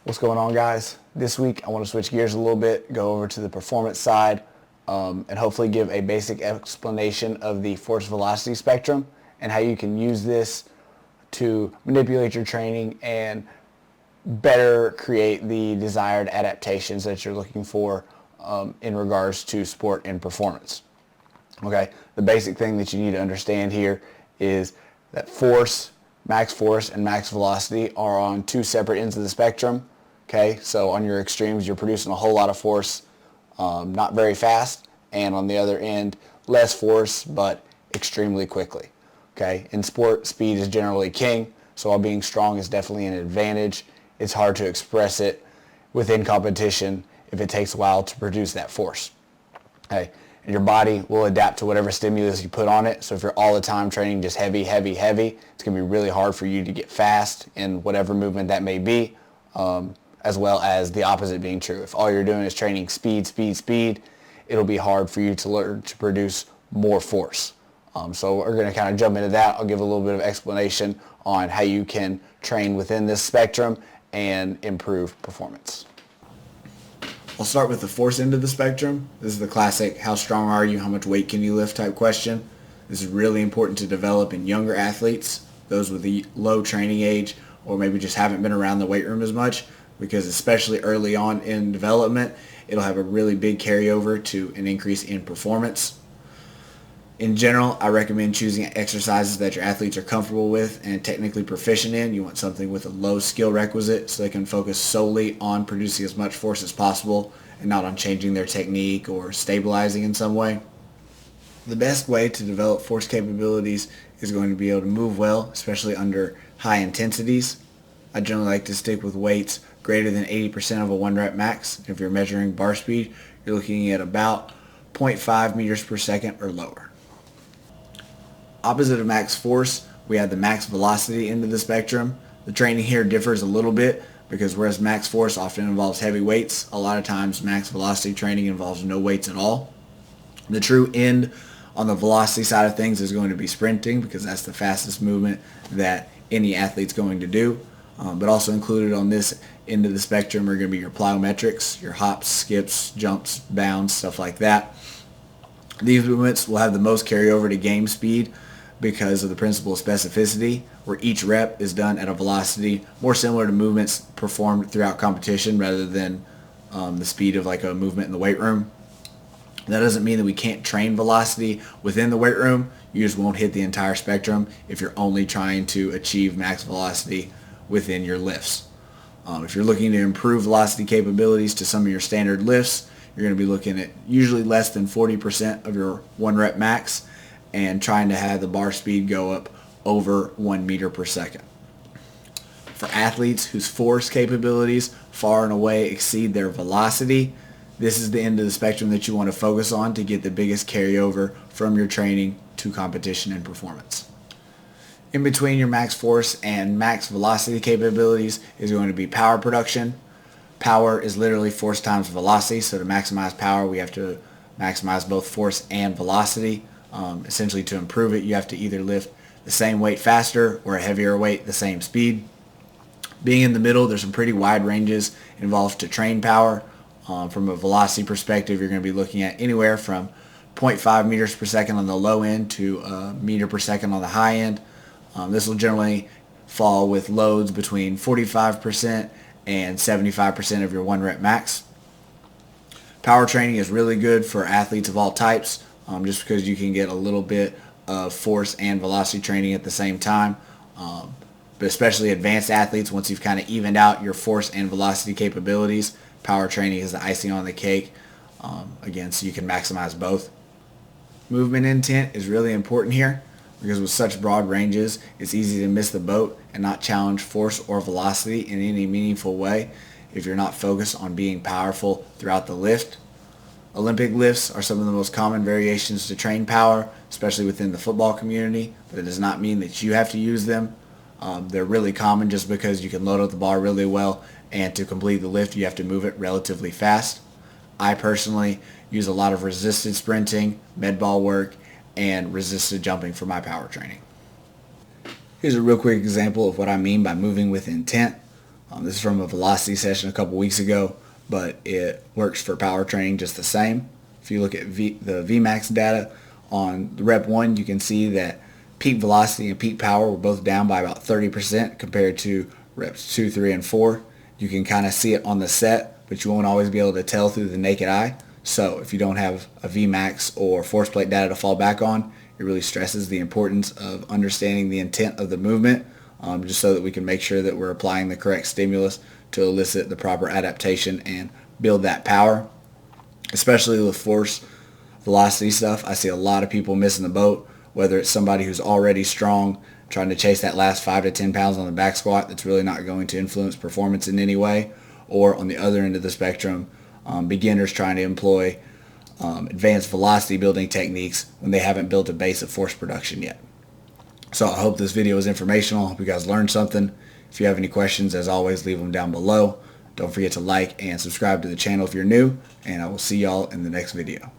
What's going on, guys? This week I want to switch gears a little bit, go over to the performance side, and hopefully give a basic explanation of the force velocity spectrum and how you can use this to manipulate your training and better create the desired adaptations that you're looking for in regards to sport and performance. Okay, the basic thing that you need to understand here is that force, max force, and max velocity are on two separate ends of the spectrum. Okay, so on your extremes, you're producing a whole lot of force, not very fast, and on the other end, less force, but extremely quickly. Okay, in sport, speed is generally king, so while being strong is definitely an advantage, it's hard to express it within competition if it takes a while to produce that force. Okay, and your body will adapt to whatever stimulus you put on it. So if you're all the time training just heavy, it's going to be really hard for you to get fast in whatever movement that may be, as well as the opposite being true. If all you're doing is training speed, it'll be hard for you to learn to produce more force. So we're going to kind of jump into that. I'll give a little bit of explanation on how you can train within this spectrum and improve performance. I'll start with the force end of the spectrum. This is the classic, how strong are you, how much weight can you lift type question. This is really important to develop in younger athletes, those with a low training age, or maybe just haven't been around the weight room as much, because especially early on in development, it'll have a really big carryover to an increase in performance. In general, I recommend choosing exercises that your athletes are comfortable with and technically proficient in. You want something with a low skill requisite so they can focus solely on producing as much force as possible and not on changing their technique or stabilizing in some way. The best way to develop force capabilities is going to be able to move well, especially under high intensities. I generally like to stick with weights greater than 80% of a 1 rep max. If you're measuring bar speed, you're looking at about 0.5 meters per second or lower. Opposite of max force, we have the max velocity end of the spectrum. The training here differs a little bit because whereas max force often involves heavy weights, a lot of times max velocity training involves no weights at all. The true end on the velocity side of things is going to be sprinting because that's the fastest movement that any athlete's going to do. But also included on this end of the spectrum are going to be your plyometrics, your hops, skips, jumps, bounds, stuff like that. These movements will have the most carryover to game speed because of the principle of specificity, where each rep is done at a velocity more similar to movements performed throughout competition rather than the speed of like a movement in the weight room. That doesn't mean that we can't train velocity within the weight room. You just won't hit the entire spectrum if you're only trying to achieve max velocity within your lifts. If you're looking to improve velocity capabilities to some of your standard lifts, you're going to be looking at usually less than 40% of your 1 rep max and trying to have the bar speed go up over 1 meter per second. For athletes whose force capabilities far and away exceed their velocity, this is the end of the spectrum that you want to focus on to get the biggest carryover from your training to competition and performance. In between your max force and max velocity capabilities is going to be power production. Power is literally force times velocity, so to maximize power we have to maximize both force and velocity. Essentially to improve it, you have to either lift the same weight faster or a heavier weight the same speed. Being in the middle, there's some pretty wide ranges involved to train power. From a velocity perspective, you're going to be looking at anywhere from 0.5 meters per second on the low end to a meter per second on the high end. This will generally fall with loads between 45% and 75% of your 1 rep max. Power training is really good for athletes of all types, just because you can get a little bit of force and velocity training at the same time. But especially advanced athletes, once you've kind of evened out your force and velocity capabilities, power training is the icing on the cake, again, so you can maximize both. Movement intent is really important here because with such broad ranges, it's easy to miss the boat and not challenge force or velocity in any meaningful way if you're not focused on being powerful throughout the lift. Olympic lifts are some of the most common variations to train power, especially within the football community, but it does not mean that you have to use them. They're really common just because you can load up the bar really well, and to complete the lift you have to move it relatively fast. I personally use a lot of resisted sprinting, med ball work, and resisted jumping for my power training. Here's a real quick example of what I mean by moving with intent. This is from a velocity session a couple weeks ago, but it works for power training just the same. If you look at the VMAX data on the rep 1, you can see that peak velocity and peak power were both down by about 30% compared to reps 2, 3, and 4. You can kind of see it on the set, but you won't always be able to tell through the naked eye. So if you don't have a VMAX or force plate data to fall back on, it really stresses the importance of understanding the intent of the movement, just so that we can make sure that we're applying the correct stimulus to elicit the proper adaptation and build that power. Especially with force velocity stuff, I see a lot of people missing the boat, whether it's somebody who's already strong trying to chase that last 5 to 10 pounds on the back squat that's really not going to influence performance in any way, or on the other end of the spectrum, beginners trying to employ advanced velocity building techniques when they haven't built a base of force production yet. So I hope this video was informational. I hope you guys learned something. If you have any questions, as always, leave them down below. Don't forget to like and subscribe to the channel if you're new, and I will see y'all in the next video.